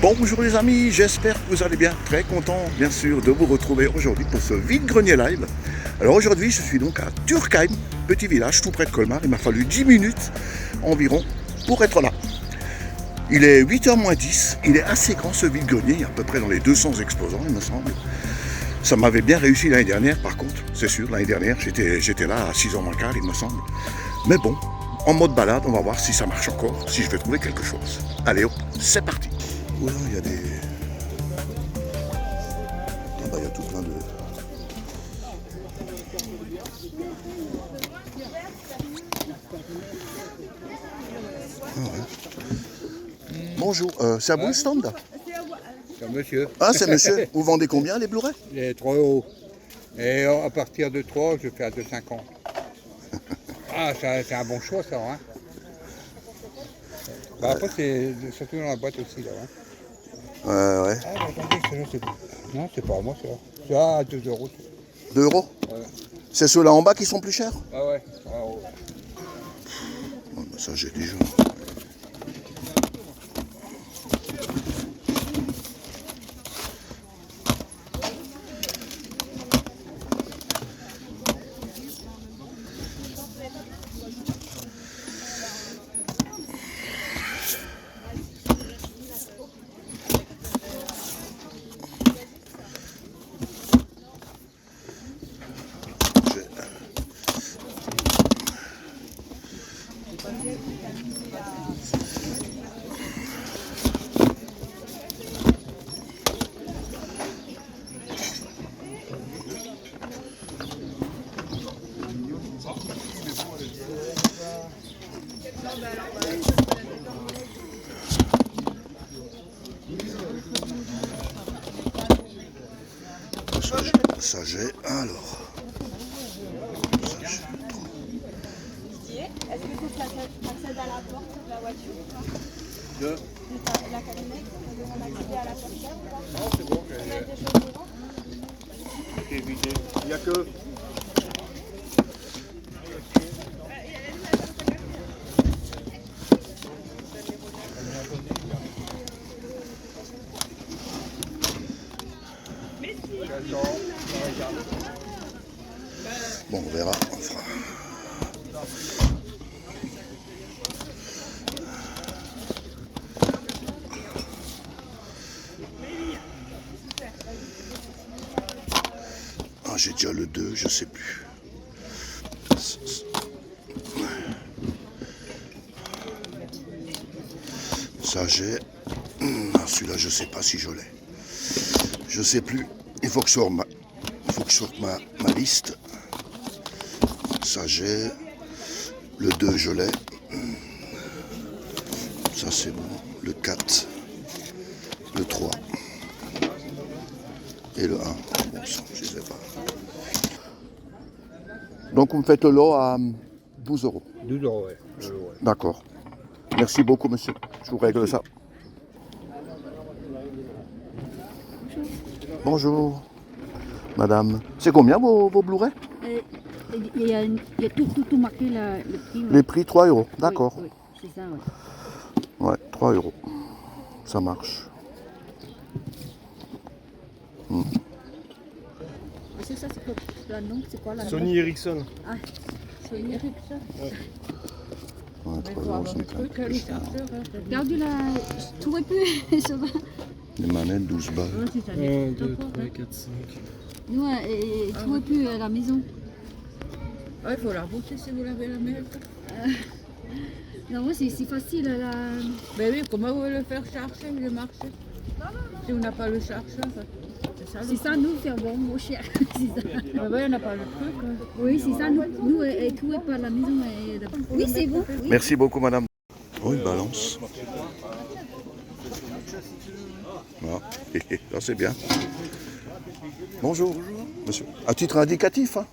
Bonjour les amis, j'espère que vous allez bien. Très content bien sûr de vous retrouver aujourd'hui pour ce vide-grenier live. Alors aujourd'hui je suis donc à Turckheim, petit village tout près de Colmar. Il m'a fallu 10 minutes environ pour être là. Il est 8h moins 10, il est assez grand ce vide-grenier, il y a à peu près dans les 200 exposants il me semble. Ça m'avait bien réussi l'année dernière par contre, c'est sûr, l'année dernière j'étais là à 6h moins quart il me semble. Mais bon, en mode balade, on va voir si ça marche encore, si je vais trouver quelque chose. Allez hop, c'est parti. Ouais, il y a des... Ah bah il y a tout plein de... Ah ouais. Bonjour, c'est à vous le stand? C'est monsieur. Ah c'est monsieur, vous vendez combien les Blu-ray? Les 3 €. Et à partir de 3, je fais à 2,50 €. Ah, c'est un bon choix ça, hein. Bah, après, c'est surtout dans la boîte aussi, là. Hein. Ouais. Ah, bah, attendez, celui-là, c'est... Non, c'est pas à moi, ça. C'est à 2 €. 2 €? Ouais. C'est ceux-là en bas qui sont plus chers? Ah ouais, 3 €. Oh, bah ça j'ai déjà. Ça j'ai, alors. Ça j'ai trop. Est-ce que tu accèdes à la porte de la voiture ou pas? La camionnette, on accède à la portière ou pas? Non, c'est bon, Tu mets des choses dedans? c'est évité. Il n'y a que... Bon, on verra, on fera. Ah, j'ai déjà le 2, je sais plus. Ça j'ai... Celui-là, je sais pas si je l'ai. Je sais plus. Il faut que je sorte ma liste. Ça j'ai. Le 2, je l'ai. Ça c'est bon. Le 4. Le 3. Et le 1. Bon, ça, je sais pas. Donc vous me faites le lot à 12 €. 12 €, ouais. D'accord. Merci beaucoup, monsieur. Je vous règle ça. Bonjour, madame. C'est combien vos Blu-ray? Il y a tout marqué le prix. Les prix 3 €. D'accord. Oui, c'est ça, ouais. Ouais, 3 €. Ça marche. C'est ça, c'est quoi le nom? C'est quoi la Sony Ericsson. Ah, Sony Ericsson. Ouais, 3 €, c'est quand même plus cher. Perdu la. Je trouvais plus. Ça va. Les manettes, 12 balles. 1, 2, 3, 4, 5. Nous, je trouvais plus à la maison. Il faut la remonter si vous l'avez à la maison. Non, moi, c'est facile. Ben oui, comment vous voulez le faire charger, le marché? Si on n'a pas le chargeur, C'est ça, nous, faire bon, moins cher. C'est ça. ben oui, on n'a pas le truc. Hein. Oui, c'est ça, nous, tout est pas à la maison. Oui, c'est bon. Oui. Merci beaucoup, madame. Oh, une balance. Ah, ça c'est bien. Bonjour. Monsieur. À titre indicatif, hein.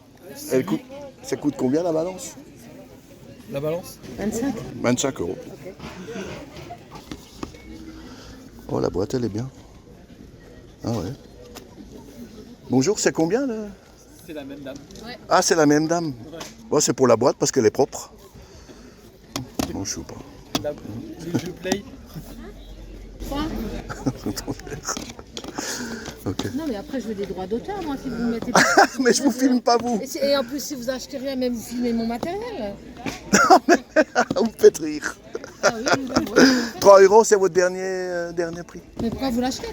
Ça coûte combien la balance? La balance 25. 25 €. Oh, la boîte, elle est bien. Ah ouais. Bonjour, c'est combien là? C'est la même dame. Ah, c'est la même dame. Bon, c'est pour la boîte parce qu'elle est propre. Bon, je sais pas. Les jeux Play. Quoi? Ok. Non, mais après, je veux des droits d'auteur, moi, si vous me mettez pas. Mais je vous filme pas vous. Et en plus, si vous achetez rien, même vous filmez mon matériel. Vous me faites rire. Ah oui, oui. 3 euros, c'est votre dernier prix. Mais pourquoi vous l'achetez?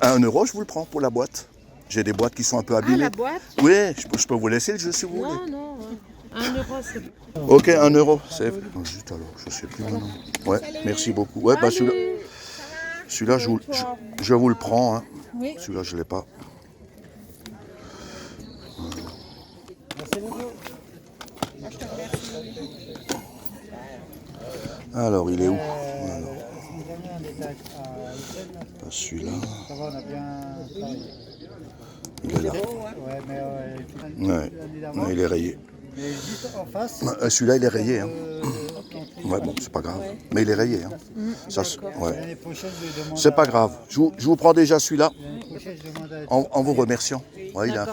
1 euro, je vous le prends pour la boîte. J'ai des boîtes qui sont un peu Ah, abîmées. la boîte? Oui, je peux vous laisser le jeu si vous voulez. Non, non. 1 euro, c'est bon. Ok, 1 euro. C'est... Oh, zut alors, je sais plus maintenant. Ouais, merci beaucoup. Ouais, bah celui-là, je vous le prends. Hein. Oui. Celui-là, je ne l'ai pas. Alors, il est où? Alors, celui-là. Il est là. Ouais, il est rayé. Celui-là, il est rayé. Hein. Ouais, bon, c'est pas grave. Mais il est rayé. Hein. Ça, ouais. C'est pas grave. Je vous prends déjà celui-là en vous remerciant. Ouais, il a...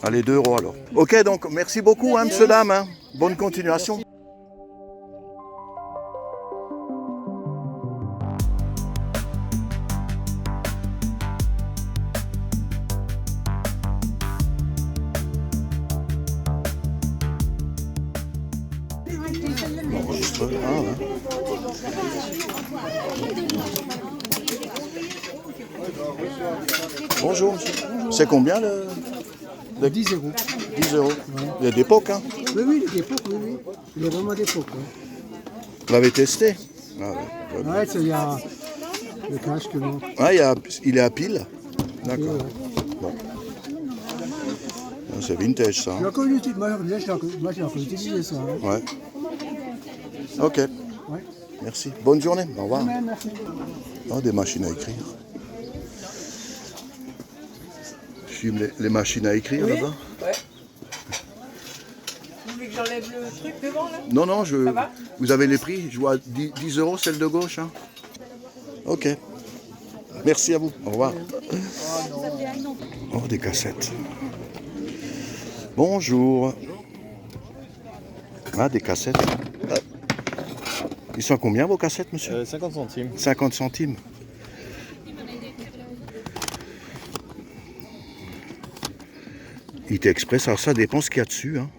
Allez, 2 euros alors. Ok, donc merci beaucoup, hein, monsieur, dame. Hein. Bonne continuation. Bonjour, monsieur. C'est combien le... 10 euros. 10 euros. Il y a d'époque, hein? Oui, oui, il est d'époque, oui, oui. Il est vraiment d'époque. Oui. Vous l'avez testé? Ah, ouais. Ouais, il y a le casque, non. Ah, il est à pile? D'accord. Bon. C'est vintage, ça. J'ai encore utilisé, moi j'ai encore utilisé ça. Hein. Ouais. Ok. Ouais. Merci. Bonne journée. Au revoir. Merci. Oh, des machines à écrire. Je filme les machines à écrire là-bas. Ouais. Vous voulez que j'enlève le truc devant là? Non, non, vous avez les prix. Je vois 10 euros, celle de gauche. Hein. Ok. Merci à vous. Au revoir. Oh, des cassettes. Bonjour. Ah, des cassettes. Ah. Ils sont à combien vos cassettes, monsieur? 50 centimes. 50 centimes. IT Express, alors ça dépend ce qu'il y a dessus. Hein.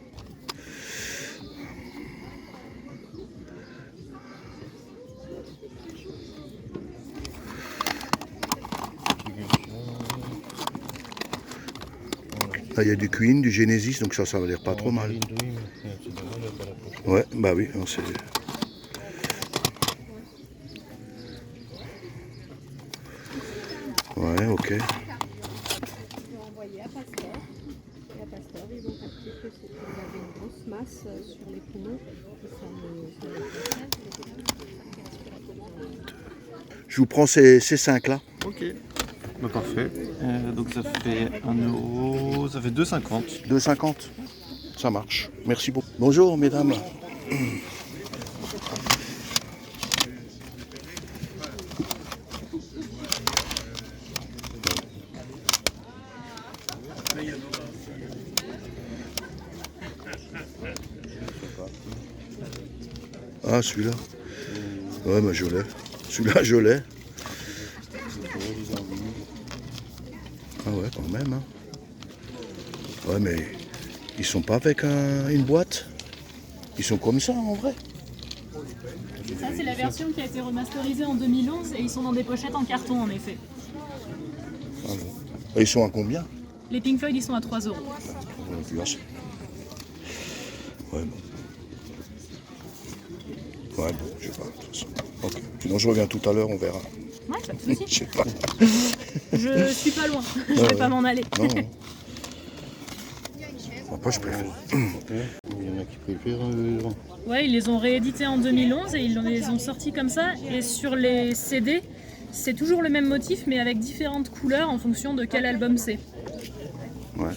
Là, il y a du Queen, du Genesis, donc ça va l'air pas trop mal. Ouais, bah oui, c'est... Ouais, ok. Envoyé à Pasteur. Et à Pasteur, ils ont capté que il y avait une grosse masse sur les poumons. Et ça Je vous prends ces 5 là. Ok. Bah, parfait. Donc ça fait 1 euro, ça fait 2,50. 2,50. Ça marche. Merci beaucoup. Bonjour mesdames. Ah, celui-là. Ouais, bah je l'ai. Celui-là, je l'ai. Ah ouais, quand même. Hein. Ouais, mais ils sont pas avec une boîte. Ils sont comme ça, en vrai. Ça, c'est la version qui a été remasterisée en 2011 et ils sont dans des pochettes en carton, en effet. Ah bon. Et ils sont à combien? Les Pink Floyd, ils sont à 3 euros. Ouais, bon. Ouais, bon, je sais pas, de toute façon. Ok. Sinon, je reviens tout à l'heure, on verra. Ouais, pas de soucis. Je sais pas. Je suis pas loin, je vais pas m'en aller. Non, non. Après, je préfère. Il y en a qui préfèrent. Ouais, ils les ont réédités en 2011 et ils les ont sortis comme ça. Et sur les CD, c'est toujours le même motif, mais avec différentes couleurs en fonction de quel album c'est. Ouais.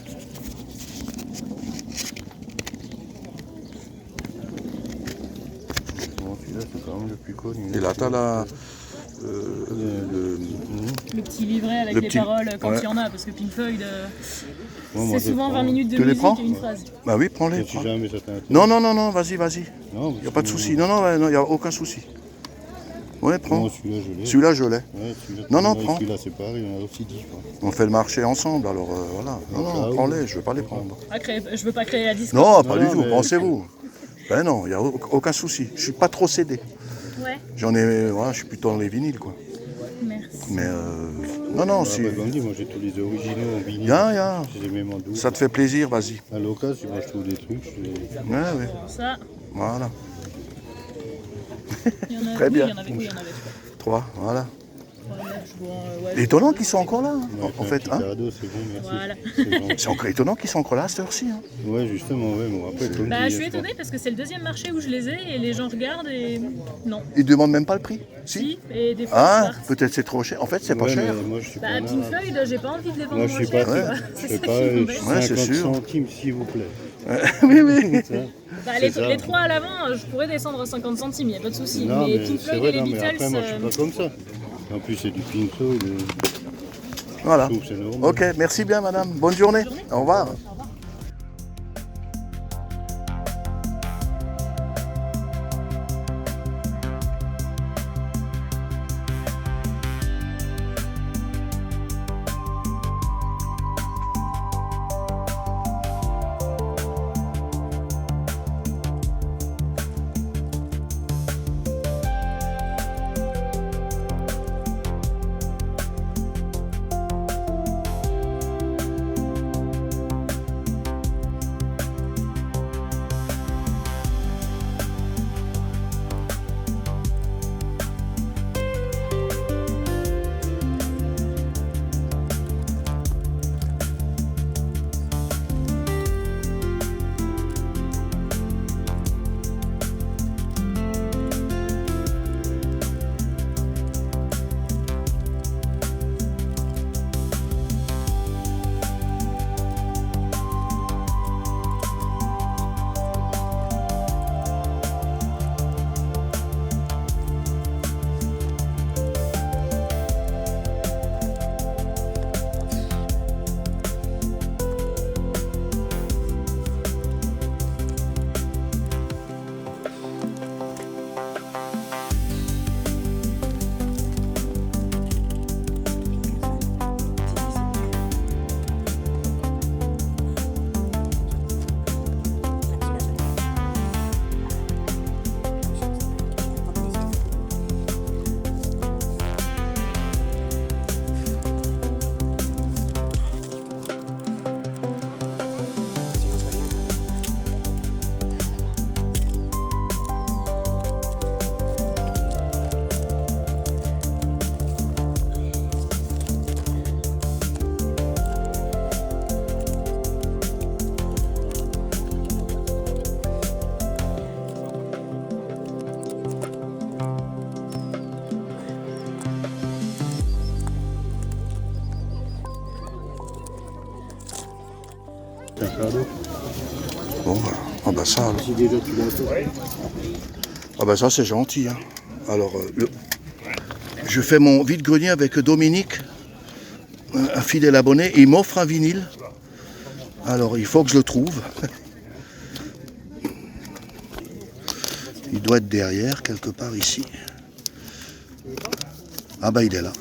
Celui-là, c'est quand même le plus connu. Et là, t'as la. Le petit livret avec Le les petit- paroles quand ouais. il y en a, parce que Pink Floyd, Ouais, moi, c'est je souvent prends. 20 minutes de Tu les musique prends et une phrase. Bah oui, prends-les. Si jamais ça t'intéresse. Non, non, non, non, vas-y, vas-y. Non, Il n'y a pas de souci. Non, non, il n'y a aucun souci. Ouais, prends. Non, celui-là, je l'ai. Celui-là, je l'ai. Ouais, celui-là, Non, non, celui-là et prends. Celui-là, c'est pareil, il y en a aussi 10, quoi. On fait le marché ensemble, alors voilà. Non, Ah, non, oui. prends-les, je ne veux pas les prendre. Je veux pas créer la discorde. Non, pas Non, du tout, mais- pensez-vous. Ben non, il n'y a aucun souci. Je suis pas trop cédé. Ouais, J'en ai, voilà, je suis plutôt dans les vinyles, quoi. merci. Mais non, non, Ah, si. bah, comme dit, moi j'ai tous les originaux en vinyle. Ya. J'ai les mêmes en double. Ça te fait plaisir, vas-y. À l'occasion, moi je trouve des trucs. Ouais, ouais, Ça, voilà. il y en a, Très oui, bien. il y en avait, oui, il y en avait 3, voilà. 3. Ouais, Étonnant qu'ils soient encore là, hein, Ouais, en fait. Hein. cadeau, c'est bon, merci. Voilà. C'est bon. C'est encore étonnant qu'ils soient encore là à cette heure-ci. Hein. Ouais, justement, ouais, bon, après, comme Bah, dit, je suis étonnée parce que c'est le deuxième marché où je les ai et les gens regardent et non. Ils demandent même pas le prix. Si. Si, et des fois Ah, ils partent. peut-être c'est trop cher. En fait, c'est pas Ouais, cher. mais moi je suis Bah, pas là. Pink Floyd, j'ai pas envie de les vendre Moi je moins suis pas cher, tu très. vois. Je C'est sais ça pas, qui m'embête. 50 c'est sûr. centimes s'il vous plaît. oui, oui. Ça. Bah, C'est les, ça. les 3 à l'avant, je pourrais descendre à 50 centimes, y a pas de souci. Non, mais mais Pink c'est Floyd vrai, et les non, mais Beatles, après, moi je suis pas comme ça. En plus, c'est du Pink Floyd. Voilà. Je trouve que c'est normal. Ok, merci bien, madame. Bonne journée. Au revoir. C'est un cadeau. Bon, ah bah ça, alors. Si déjà tu l'as fait. Ah bah ça c'est gentil. Hein. Alors, je fais mon vide-grenier avec Dominique, un fidèle abonné, et il m'offre un vinyle. Alors il faut que je le trouve. Il doit être derrière, quelque part ici. Ah bah il est là.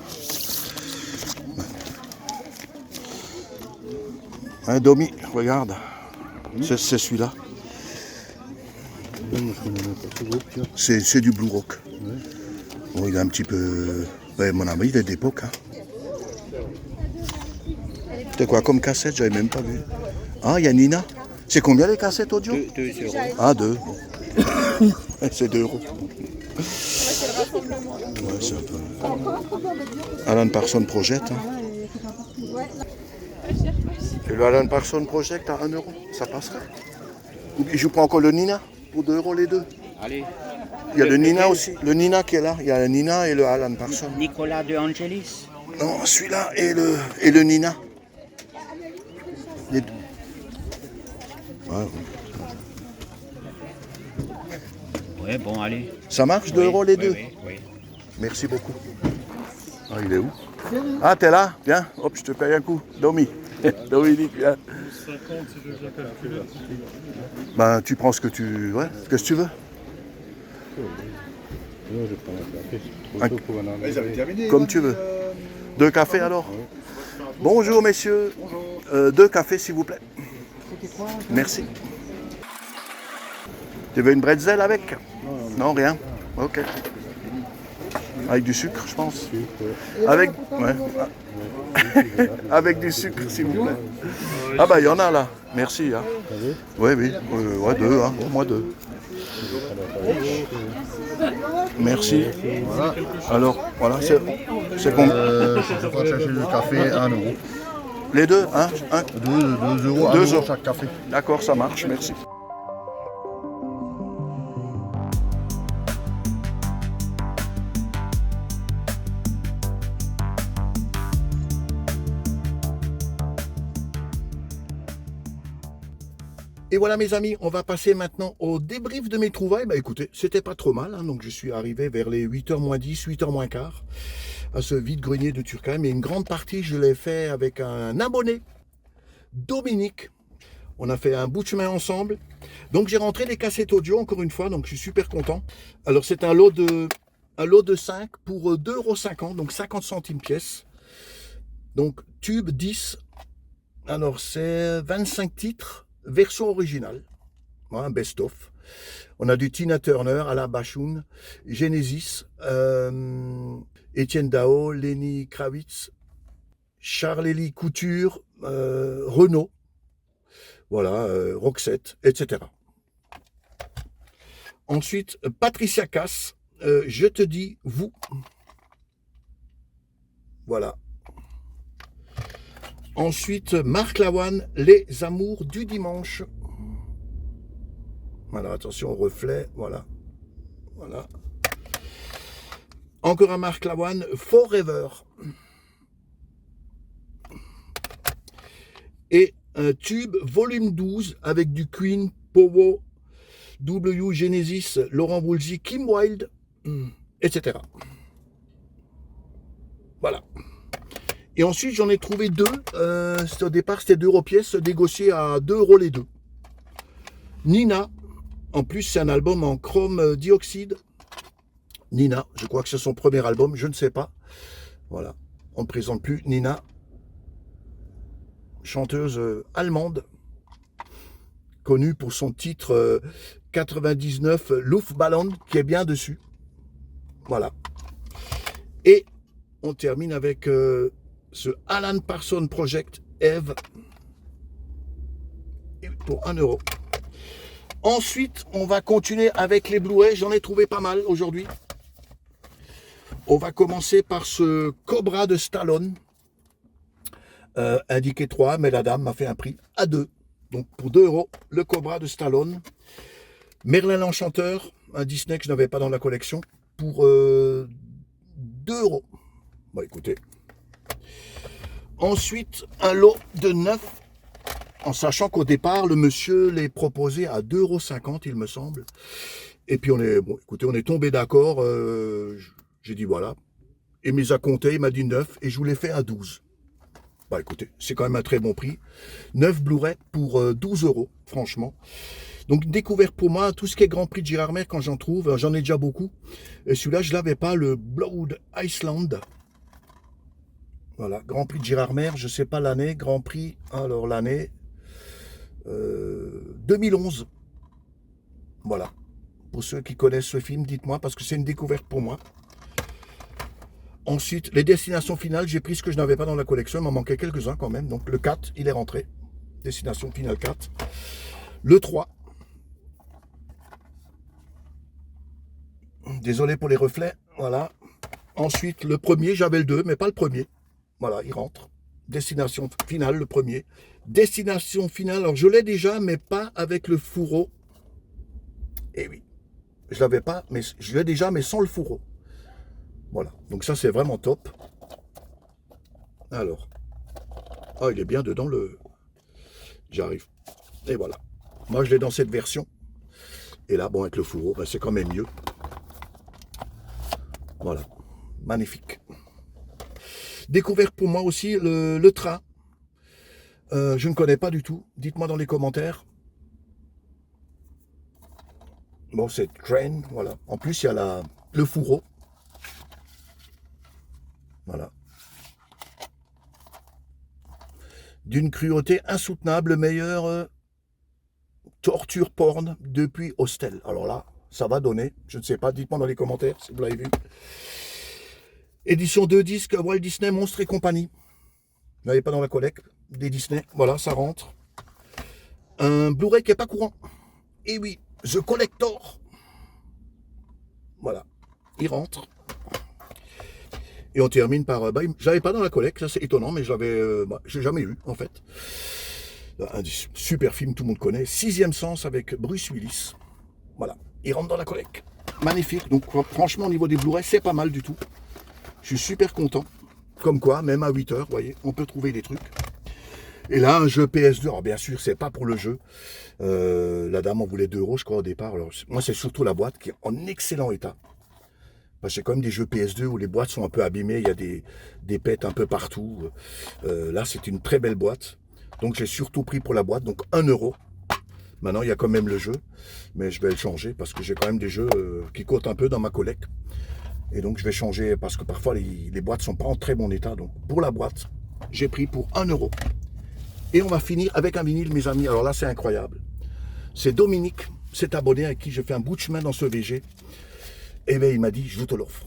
Hein, Domi, regarde. C'est celui-là. Moi je connais même pas ce groupe, tiens. C'est du Blue Rock. Bon, il est un petit peu... Ouais, mon ami, il est d'époque. Hein. C'était quoi comme cassette? J'avais même pas vu. Ah, il y a Nina. C'est combien les cassettes audio? 2 euros. Ah, 2. C'est 2 euros. Ouais, c'est un peu... Alan Parsons Project. Hein. Et le Alan Parsons Project à 1 euro, ça passerait. Et je prends encore le Nina pour 2 euros les deux. Allez. Il y a le Nina aussi, le Nina qui est là. Il y a le Nina et le Alan Parsons. Nicolas de Angelis. Non, celui-là et le Nina. Les deux. Ouais. Ouais, bon, allez. Ça marche, 2 euros les deux. Oui. Merci beaucoup. Ah, il est où? Ah, t'es là? Viens, hop, je te paye un coup. Domi. Dominique, viens. 50 si je viens calculer. Ben, tu prends ce que tu... Ouais, qu'est-ce que tu veux? Non, je prends un café, c'est trop tôt pour en enlever. Comme tu veux. 2 cafés alors? Bonjour messieurs. 2 cafés s'il vous plaît. Merci. Tu veux une bretzel avec? Non, rien. Ok. Avec du sucre, je pense. Avec, ouais. Avec du sucre, s'il vous plaît. Ah bah il y en a là. Merci. Hein. Oui, oui. Ouais, 2, hein. Au moins 2. Merci. Voilà. Alors, voilà, c'est con. Je vais chercher le café à 1 euro. Les deux, hein? 2 euros, 2 1 euro euros. chaque café. D'accord, ça marche, merci. Et voilà mes amis, on va passer maintenant au débrief de mes trouvailles. Bah écoutez, c'était pas trop mal, hein, donc je suis arrivé vers les 8h moins 10, 8h moins quart à ce vide-grenier de Turckheim. Et une grande partie, je l'ai fait avec un abonné, Dominique. On a fait un bout de chemin ensemble. Donc j'ai rentré des cassettes audio encore une fois, donc je suis super content. Alors c'est un lot de 5 pour 2,50 €, donc 50 centimes pièce. Donc tube 10, alors c'est 25 titres. Version originale, un best-of. On a du Tina Turner, Alain Bashung, Genesis, Étienne Dao, Lenny Kravitz, Charles-Élie Couture, Renaud, voilà, Roxette, etc. Ensuite, Patricia Cass, Je te dis, vous. Voilà. Ensuite, Marc Lavoine, Les Amours du Dimanche. Voilà, attention au reflet, voilà. Voilà. Encore un Marc Lavoine, Forever. Et un tube volume 12 avec du Queen, Powo, W, Genesis, Laurent Woolsey, Kim Wilde, etc. Voilà. Et ensuite, j'en ai trouvé 2. Au départ, c'était 2 € pièce, négocié à 2 € les 2. Nina. En plus, c'est un album en chrome dioxyde. Nina, je crois que c'est son premier album, je ne sais pas. Voilà. On ne présente plus Nina. Chanteuse allemande. Connue pour son titre 99 Luftballon, qui est bien dessus. Voilà. Et on termine avec ce Alan Parsons Project Eve pour 1 €. Ensuite, on va continuer avec les Blu-ray. J'en ai trouvé pas mal aujourd'hui. On va commencer par ce Cobra de Stallone. Indiqué 3, mais la dame m'a fait un prix à 2. Donc pour 2 €, le Cobra de Stallone. Merlin l'Enchanteur, un Disney que je n'avais pas dans la collection, pour 2 €. Bon, écoutez. Ensuite, un lot de 9, en sachant qu'au départ, le monsieur les proposait à 2,50 €, il me semble. Et puis, on est tombé d'accord. J'ai dit voilà. Il me les a comptés, il m'a dit 9, et je vous les fais à 12. Bah écoutez, c'est quand même un très bon prix. 9 Blu-ray pour 12 €, franchement. Donc, découverte pour moi, tout ce qui est Grand Prix de Gérardmer, quand j'en trouve, j'en ai déjà beaucoup. Et celui-là, je ne l'avais pas, le Blood Iceland. Voilà, Grand Prix de Gérardmer, je ne sais pas l'année, Grand Prix, alors l'année 2011. Voilà. Pour ceux qui connaissent ce film, dites-moi, parce que c'est une découverte pour moi. Ensuite, les destinations finales, j'ai pris ce que je n'avais pas dans la collection, il m'en manquait quelques-uns quand même. Donc le 4, il est rentré. Destination finale 4. Le 3. Désolé pour les reflets, voilà. Ensuite, le premier, j'avais le 2, mais pas le premier. Voilà, il rentre. Destination finale, le premier. Destination finale, alors je l'ai déjà, mais pas avec le fourreau. Eh oui, je l'avais pas, mais je l'ai déjà, mais sans le fourreau. Voilà, donc ça c'est vraiment top. Alors, ah, il est bien dedans le... J'arrive. Et voilà. Moi je l'ai dans cette version. Et là, bon, avec le fourreau, ben, c'est quand même mieux. Voilà, magnifique. Découverte pour moi aussi, le train. Je ne connais pas du tout. Dites-moi dans les commentaires. Bon, c'est Train, voilà. En plus, il y a le fourreau. Voilà. D'une cruauté insoutenable, le meilleur torture porn depuis Hostel. Alors là, ça va donner, je ne sais pas, dites-moi dans les commentaires si vous l'avez vu. Édition 2 disques Walt Disney Monstres et compagnie. Vous n'avez pas dans la collecte des Disney, voilà, ça rentre. Un Blu-ray qui n'est pas courant. Et oui, The Collector. Voilà, il rentre. Et on termine par... j'avais pas dans la collecte, ça c'est étonnant, mais j'ai jamais eu en fait. Un super film, tout le monde connaît. Sixième Sens avec Bruce Willis. Voilà, il rentre dans la collecte. Magnifique, donc franchement au niveau des Blu-ray, c'est pas mal du tout. Je suis super content. Comme quoi, même à 8 heures, vous voyez, on peut trouver des trucs. Et là, un jeu PS2, alors bien sûr, c'est pas pour le jeu. La dame en voulait 2 € je crois au départ. Alors, moi, c'est surtout la boîte qui est en excellent état. Parce que c'est quand même des jeux PS2 où les boîtes sont un peu abîmées, il y a des pètes un peu partout. Là, c'est une très belle boîte. Donc, j'ai surtout pris pour la boîte, donc 1 €. Maintenant, il y a quand même le jeu, mais je vais le changer parce que j'ai quand même des jeux qui coûtent un peu dans ma collecte. Et donc, je vais changer parce que parfois, les boîtes sont pas en très bon état. Donc, pour la boîte, j'ai pris pour 1 €. Et on va finir avec un vinyle, mes amis. Alors là, c'est incroyable. C'est Dominique, cet abonné avec qui j'ai fait un bout de chemin dans ce VG. Et bien, il m'a dit, je te l'offre.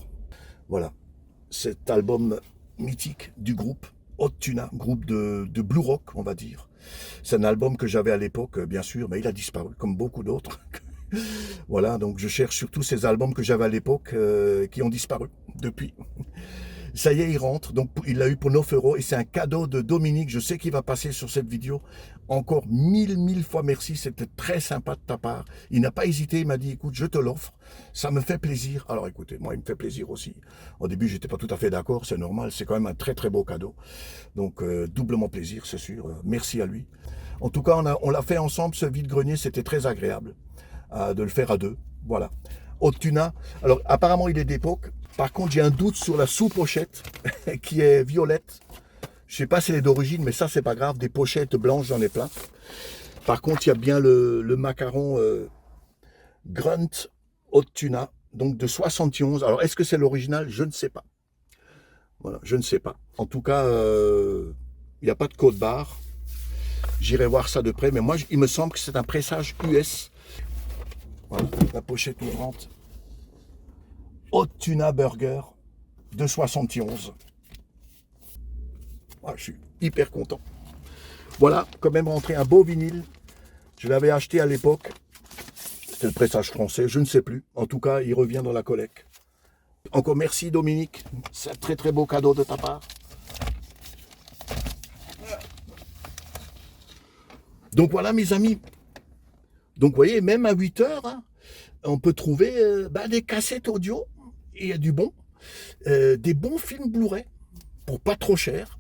Voilà, cet album mythique du groupe Hot Tuna, groupe de blue rock, on va dire. C'est un album que j'avais à l'époque, bien sûr, mais il a disparu, comme beaucoup d'autres. Voilà, donc je cherche surtout ces albums que j'avais à l'époque qui ont disparu depuis. Ça y est, il rentre, donc il l'a eu pour 9 € et c'est un cadeau de Dominique. Je sais qu'il va passer sur cette vidéo. Encore mille fois merci, c'était très sympa de ta part. Il n'a pas hésité, il m'a dit, écoute, je te l'offre, ça me fait plaisir. Alors écoutez, moi, il me fait plaisir aussi. Au début, j'étais pas tout à fait d'accord, c'est normal, c'est quand même un très beau cadeau. Donc, doublement plaisir, c'est sûr. Merci à lui. En tout cas, on l'a fait ensemble, ce vide-grenier, c'était très agréable de le faire à deux. Voilà. Hot Tuna, alors apparemment, il est d'époque. Par contre, j'ai un doute sur la sous-pochette qui est violette. Je ne sais pas si elle est d'origine, mais ça, c'est pas grave. Des pochettes blanches, j'en ai plein. Par contre, il y a bien le macaron Grunt Hot Tuna, donc de 71. Alors, est-ce que c'est l'original? Je ne sais pas. Voilà, je ne sais pas. En tout cas, il n'y a pas de code barre. J'irai voir ça de près. Mais moi, il me semble que c'est un pressage US. Voilà, la pochette ouvrante. Hot Tuna Burger de 71. Ah, je suis hyper content. Voilà, quand même rentré un beau vinyle. Je l'avais acheté à l'époque. C'était le pressage français, je ne sais plus. En tout cas, il revient dans la collecte. Encore merci Dominique. C'est un très beau cadeau de ta part. Donc voilà mes amis. Donc vous voyez, même à 8 heures, hein, on peut trouver des cassettes audio. Il y a du bon, des bons films Blu-ray pour pas trop cher.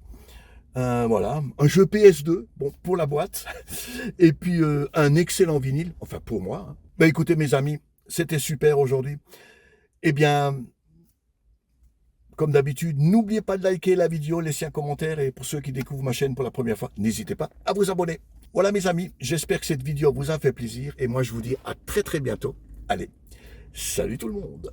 Voilà, un jeu PS2, bon pour la boîte, et puis un excellent vinyle, enfin pour moi. Hein. Bah écoutez mes amis, c'était super aujourd'hui. Eh bien, comme d'habitude, n'oubliez pas de liker la vidéo, laisser un commentaire, et pour ceux qui découvrent ma chaîne pour la première fois, n'hésitez pas à vous abonner. Voilà mes amis, j'espère que cette vidéo vous a fait plaisir, et moi je vous dis à très bientôt. Allez, salut tout le monde.